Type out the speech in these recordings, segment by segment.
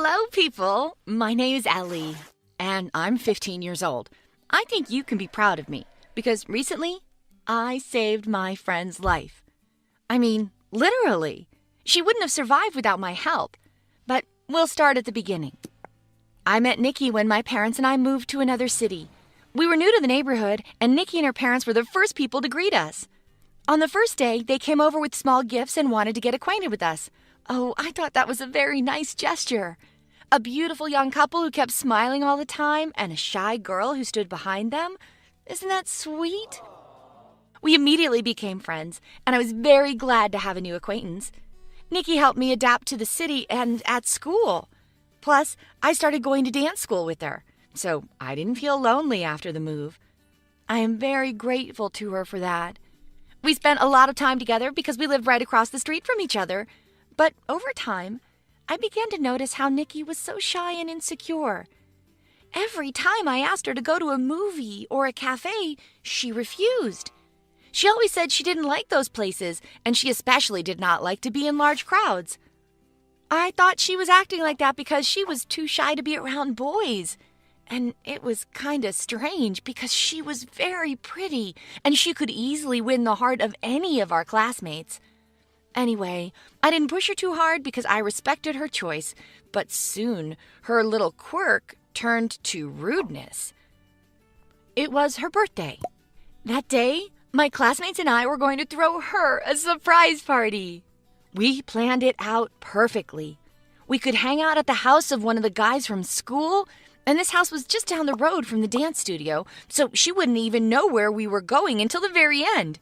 Hello, people. My name is Ellie, and I'm 15 years old. I think you can be proud of me because recently I saved my friend's life. I mean, literally. She wouldn't have survived without my help. But we'll start at the beginning. I met Nikki when my parents and I moved to another city. We were new to the neighborhood, and Nikki and her parents were the first people to greet us. On the first day, they came over with small gifts and wanted to get acquainted with us. Oh, I thought that was a very nice gesture. A beautiful young couple who kept smiling all the time and a shy girl who stood behind them. Isn't that sweet? We immediately became friends, and I was very glad to have a new acquaintance. Nikki helped me adapt to the city and at school. Plus, I started going to dance school with her, so I didn't feel lonely after the move. I am very grateful to her for that. We spent a lot of time together because we lived right across the street from each other. But over time, I began to notice how Nikki was so shy and insecure. Every time I asked her to go to a movie or a cafe, she refused. She always said she didn't like those places, and she especially did not like to be in large crowds. I thought she was acting like that because she was too shy to be around boys. And it was kind of strange because she was very pretty, and she could easily win the heart of any of our classmates. Anyway, I didn't push her too hard because I respected her choice, but soon her little quirk turned to rudeness. It was her birthday. That day, my classmates and I were going to throw her a surprise party. We planned it out perfectly. We could hang out at the house of one of the guys from school, and this house was just down the road from the dance studio, so she wouldn't even know where we were going until the very end.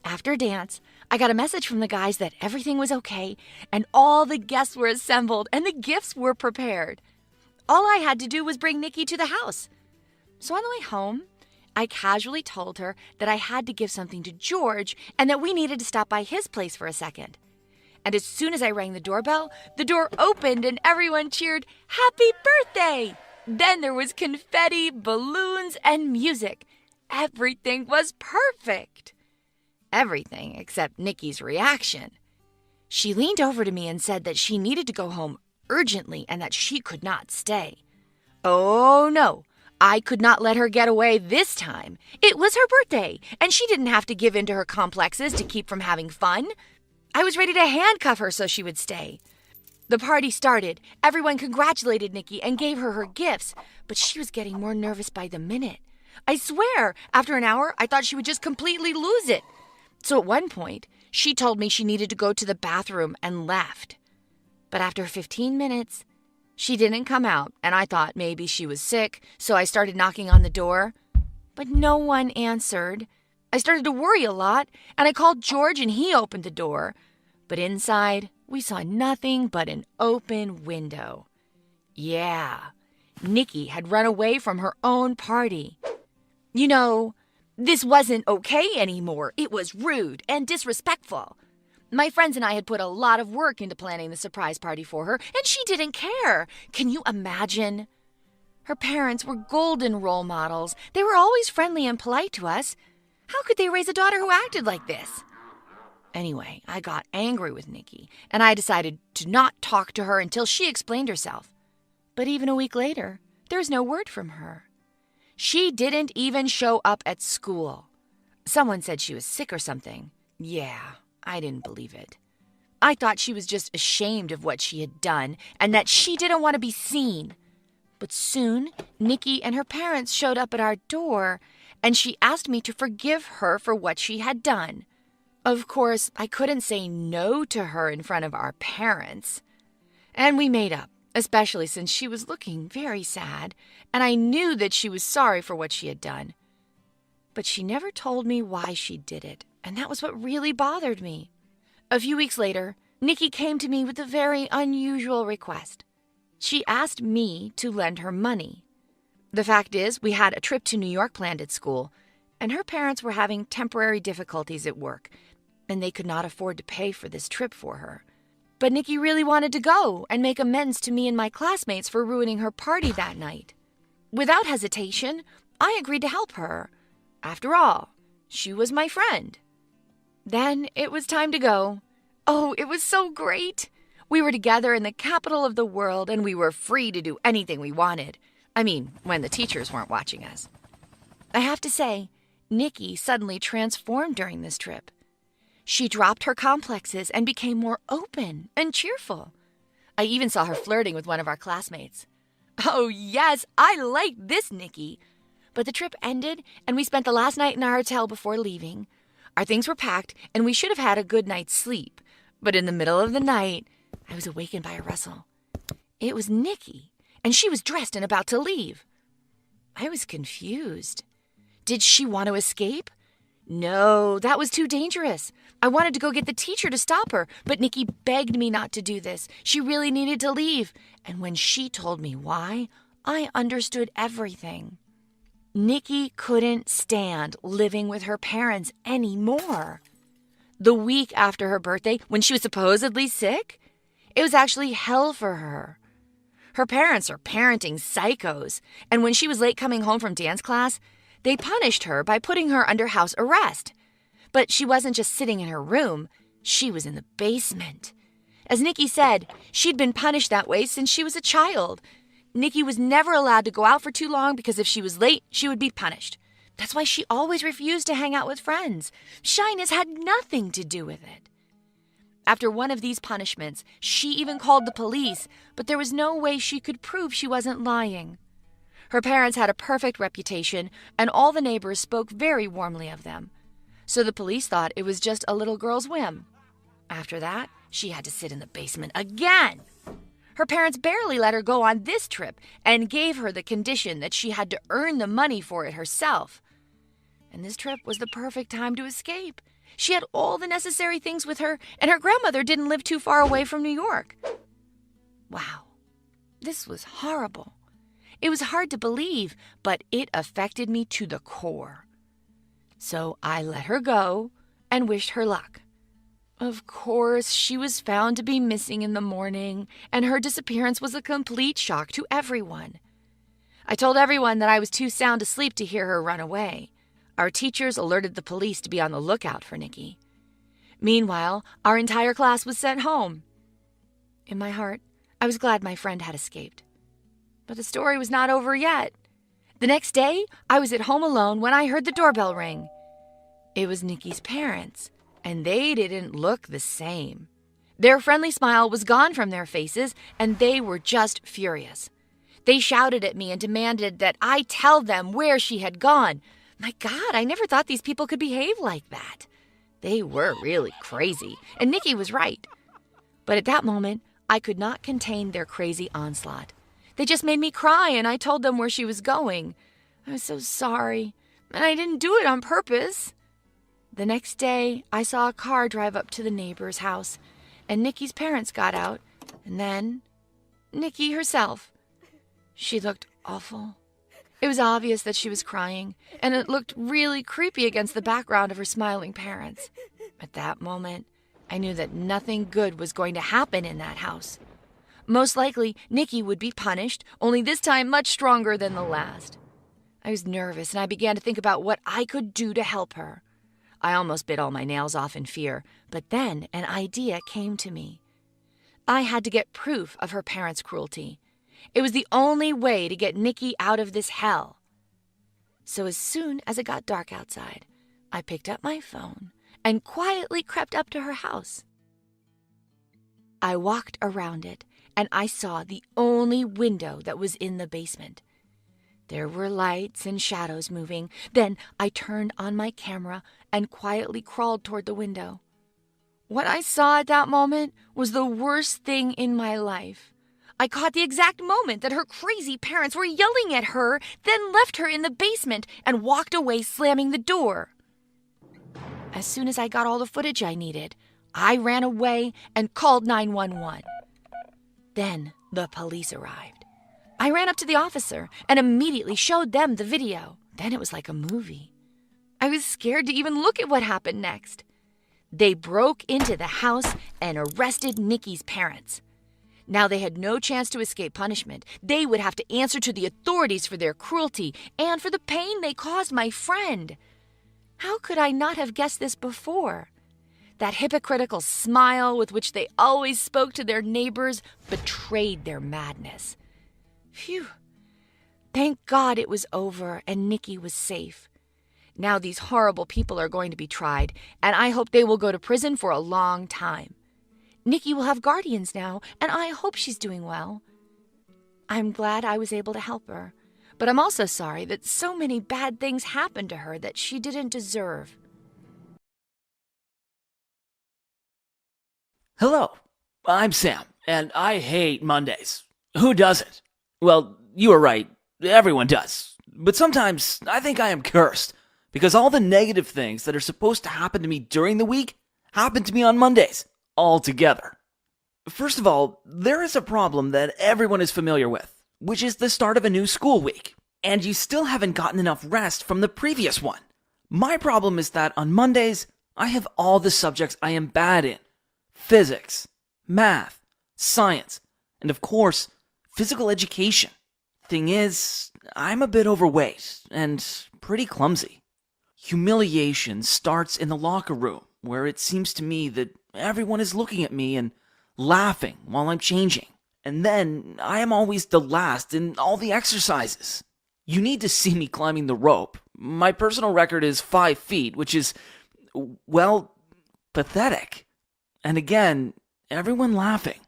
After dance, I got a message from the guys that everything was okay, and all the guests were assembled, and the gifts were prepared. All I had to do was bring Nikki to the house. So on the way home, I casually told her that I had to give something to George and that we needed to stop by his place for a second. And as soon as I rang the doorbell, the door opened and everyone cheered, "Happy birthday!" Then there was confetti, balloons, and music. Everything was perfect. Everything except Nikki's reaction. She leaned over to me and said that she needed to go home urgently and that she could not stay. Oh no, I could not let her get away this time. It was her birthday, and she didn't have to give in to her complexes to keep from having fun. I was ready to handcuff her so she would stay. The party started. Everyone congratulated Nikki and gave her her gifts, but she was getting more nervous by the minute. I swear, after an hour, I thought she would just completely lose it. So at one point, she told me she needed to go to the bathroom and left. But after 15 minutes, she didn't come out, and I thought maybe she was sick, so I started knocking on the door. But no one answered. I started to worry a lot, and I called George and he opened the door. But inside, we saw nothing but an open window. Yeah, Nikki had run away from her own party. You know, this wasn't okay anymore. It was rude and disrespectful. My friends and I had put a lot of work into planning the surprise party for her, and she didn't care. Can you imagine? Her parents were golden role models. They were always friendly and polite to us. How could they raise a daughter who acted like this? Anyway, I got angry with Nikki, and I decided to not talk to her until she explained herself. But even a week later, there's no word from her. She didn't even show up at school. Someone said she was sick or something. Yeah, I didn't believe it. I thought she was just ashamed of what she had done and that she didn't want to be seen. But soon, Nikki and her parents showed up at our door, and she asked me to forgive her for what she had done. Of course, I couldn't say no to her in front of our parents. And we made up, especially since she was looking very sad, and I knew that she was sorry for what she had done. But she never told me why she did it, and that was what really bothered me. A few weeks later, Nikki came to me with a very unusual request. She asked me to lend her money. The fact is, we had a trip to New York planned at school, and her parents were having temporary difficulties at work, and they could not afford to pay for this trip for her. But Nikki really wanted to go and make amends to me and my classmates for ruining her party that night. Without hesitation, I agreed to help her. After all, she was my friend. Then it was time to go. Oh, it was so great! We were together in the capital of the world, and we were free to do anything we wanted. I mean, when the teachers weren't watching us. I have to say, Nikki suddenly transformed during this trip. She dropped her complexes and became more open and cheerful. I even saw her flirting with one of our classmates. Oh yes, I like this Nikki. But the trip ended, and we spent the last night in our hotel before leaving. Our things were packed, and we should have had a good night's sleep. But in the middle of the night, I was awakened by a rustle. It was Nikki, and she was dressed and about to leave. I was confused. Did she want to escape? No, that was too dangerous. I wanted to go get the teacher to stop her, but Nikki begged me not to do this. She really needed to leave. And when she told me why, I understood everything. Nikki couldn't stand living with her parents anymore. The week after her birthday, when she was supposedly sick, it was actually hell for her. Her parents are parenting psychos, and when she was late coming home from dance class, they punished her by putting her under house arrest. But she wasn't just sitting in her room, she was in the basement. As Nikki said, she'd been punished that way since she was a child. Nikki was never allowed to go out for too long because if she was late, she would be punished. That's why she always refused to hang out with friends. Shyness had nothing to do with it. After one of these punishments, she even called the police, but there was no way she could prove she wasn't lying. Her parents had a perfect reputation, and all the neighbors spoke very warmly of them. So the police thought it was just a little girl's whim. After that, she had to sit in the basement again. Her parents barely let her go on this trip and gave her the condition that she had to earn the money for it herself. And this trip was the perfect time to escape. She had all the necessary things with her, and her grandmother didn't live too far away from New York. Wow, this was horrible. It was hard to believe, but it affected me to the core. So I let her go and wished her luck. Of course, she was found to be missing in the morning, and her disappearance was a complete shock to everyone. I told everyone that I was too sound asleep to hear her run away. Our teachers alerted the police to be on the lookout for Nikki. Meanwhile, our entire class was sent home. In my heart, I was glad my friend had escaped. But the story was not over yet. The next day, I was at home alone when I heard the doorbell ring. It was Nikki's parents, and they didn't look the same. Their friendly smile was gone from their faces, and they were just furious. They shouted at me and demanded that I tell them where she had gone. My God, I never thought these people could behave like that. They were really crazy, and Nikki was right. But at that moment, I could not contain their crazy onslaught. They just made me cry, and I told them where she was going. I was so sorry, and I didn't do it on purpose. The next day, I saw a car drive up to the neighbor's house, and Nikki's parents got out, and then Nikki herself. She looked awful. It was obvious that she was crying, and it looked really creepy against the background of her smiling parents. At that moment, I knew that nothing good was going to happen in that house. Most likely, Nikki would be punished, only this time much stronger than the last. I was nervous, and I began to think about what I could do to help her. I almost bit all my nails off in fear, but then an idea came to me. I had to get proof of her parents' cruelty. It was the only way to get Nikki out of this hell. So as soon as it got dark outside, I picked up my phone and quietly crept up to her house. I walked around it, and I saw the only window that was in the basement. There were lights and shadows moving. Then I turned on my camera and quietly crawled toward the window. What I saw at that moment was the worst thing in my life. I caught the exact moment that her crazy parents were yelling at her, then left her in the basement and walked away slamming the door. As soon as I got all the footage I needed, I ran away and called 911. Then the police arrived. I ran up to the officer and immediately showed them the video. Then it was like a movie. I was scared to even look at what happened next. They broke into the house and arrested Nikki's parents. Now they had no chance to escape punishment. They would have to answer to the authorities for their cruelty and for the pain they caused my friend. How could I not have guessed this before? That hypocritical smile with which they always spoke to their neighbors betrayed their madness. Phew. Thank God it was over and Nikki was safe. Now these horrible people are going to be tried, and I hope they will go to prison for a long time. Nikki will have guardians now, and I hope she's doing well. I'm glad I was able to help her, but I'm also sorry that so many bad things happened to her that she didn't deserve. Hello, I'm Sam, and I hate Mondays. Who doesn't? Well, you were right, everyone does. But sometimes I think I am cursed, because all the negative things that are supposed to happen to me during the week happen to me on Mondays, all together. First of all, there is a problem that everyone is familiar with, which is the start of a new school week, and you still haven't gotten enough rest from the previous one. My problem is that on Mondays, I have all the subjects I am bad in. Physics, math, science, and of course, physical education. Thing is, I'm a bit overweight and pretty clumsy. Humiliation starts in the locker room, where it seems to me that everyone is looking at me and laughing while I'm changing. And then I am always the last in all the exercises. You need to see me climbing the rope. My personal record is 5 feet, which is, well, pathetic. And again, everyone laughing.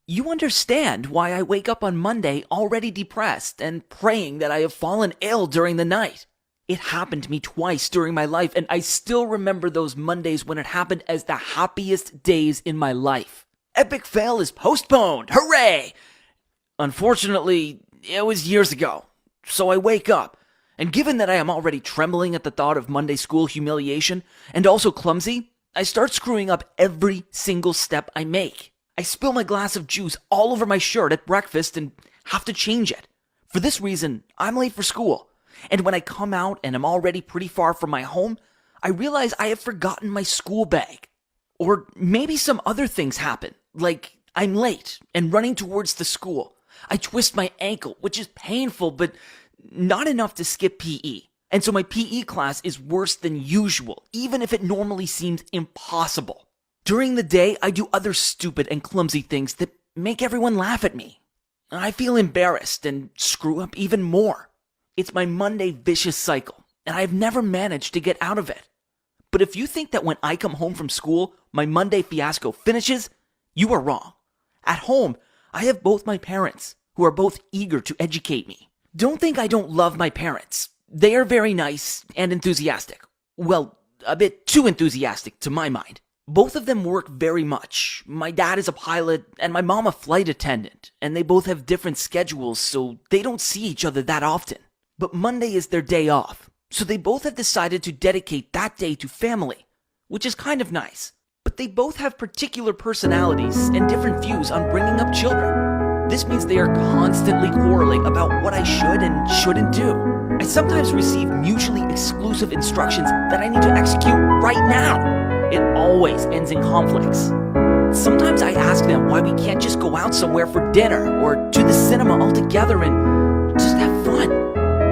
You understand why I wake up on Monday already depressed and praying that I have fallen ill during the night. It happened to me twice during my life, and I still remember those Mondays when it happened as the happiest days in my life. Epic fail is postponed! Hooray! Unfortunately, it was years ago, so I wake up, and given that I am already trembling at the thought of Monday school humiliation, and also clumsy, I start screwing up every single step I make. I spill my glass of juice all over my shirt at breakfast and have to change it. For this reason, I'm late for school. And when I come out and am already pretty far from my home, I realize I have forgotten my school bag. Or maybe some other things happen, like I'm late and running towards the school. I twist my ankle, which is painful, but not enough to skip PE. And so my PE class is worse than usual, even if it normally seems impossible. During the day, I do other stupid and clumsy things that make everyone laugh at me. I feel embarrassed and screw up even more. It's my Monday vicious cycle, and I've never managed to get out of it. But if you think that when I come home from school, my Monday fiasco finishes, you are wrong. At home, I have both my parents, who are both eager to educate me. Don't think I don't love my parents. They are very nice and enthusiastic. Well, a bit too enthusiastic to my mind. Both of them work very much. My dad is a pilot and my mom a flight attendant, and they both have different schedules, so they don't see each other that often. But Monday is their day off, so they both have decided to dedicate that day to family, which is kind of nice. But they both have particular personalities and different views on bringing up children. This means they are constantly quarreling about what I should and shouldn't do. I sometimes receive mutually exclusive instructions that I need to execute right now. It always ends in conflicts. Sometimes I ask them why we can't just go out somewhere for dinner or to the cinema altogether and just have fun.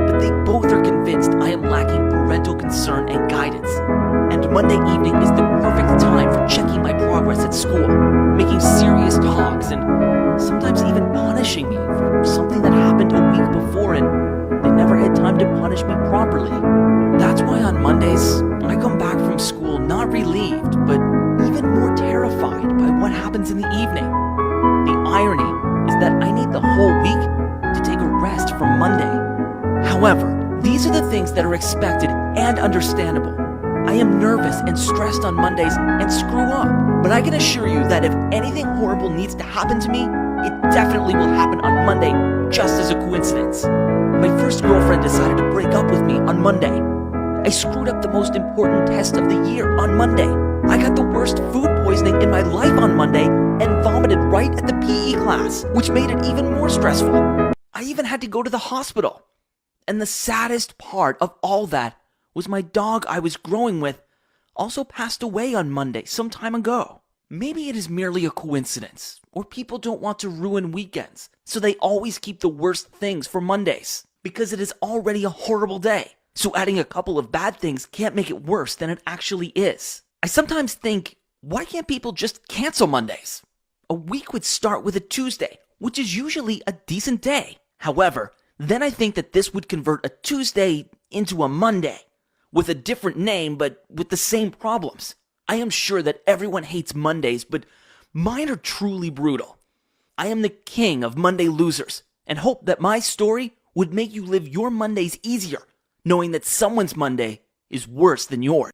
But they both are convinced I am lacking parental concern and guidance. And Monday evening is the perfect time for checking my progress at school, making serious talks, and sometimes even punishing me for something that happened a week before and they never had time to punish me properly. That's why on Mondays, I come back from school not relieved, but even more terrified by what happens in the evening. The irony is that I need the whole week to take a rest from Monday. However, these are the things that are expected and understandable. I am nervous and stressed on Mondays and screw up, but I can assure you that if anything horrible needs to happen to me, it definitely will happen on Monday just as a coincidence. My first girlfriend decided to break up with me on Monday. I screwed up the most important test of the year on Monday. I got the worst food poisoning in my life on Monday and vomited right at the PE class, which made it even more stressful. I even had to go to the hospital. And the saddest part of all that was my dog I was growing with also passed away on Monday some time ago. Maybe it is merely a coincidence, or people don't want to ruin weekends, so they always keep the worst things for Mondays, because it is already a horrible day. So adding a couple of bad things can't make it worse than it actually is. I sometimes think, Why can't people just cancel Mondays? A week would start with a Tuesday, which is usually a decent day. However, then I think that this would convert a Tuesday into a Monday, with a different name but with the same problems. I am sure that everyone hates Mondays, but mine are truly brutal. I am the king of Monday losers, and hope that my story would make you live your Mondays easier, knowing that someone's Monday is worse than yours.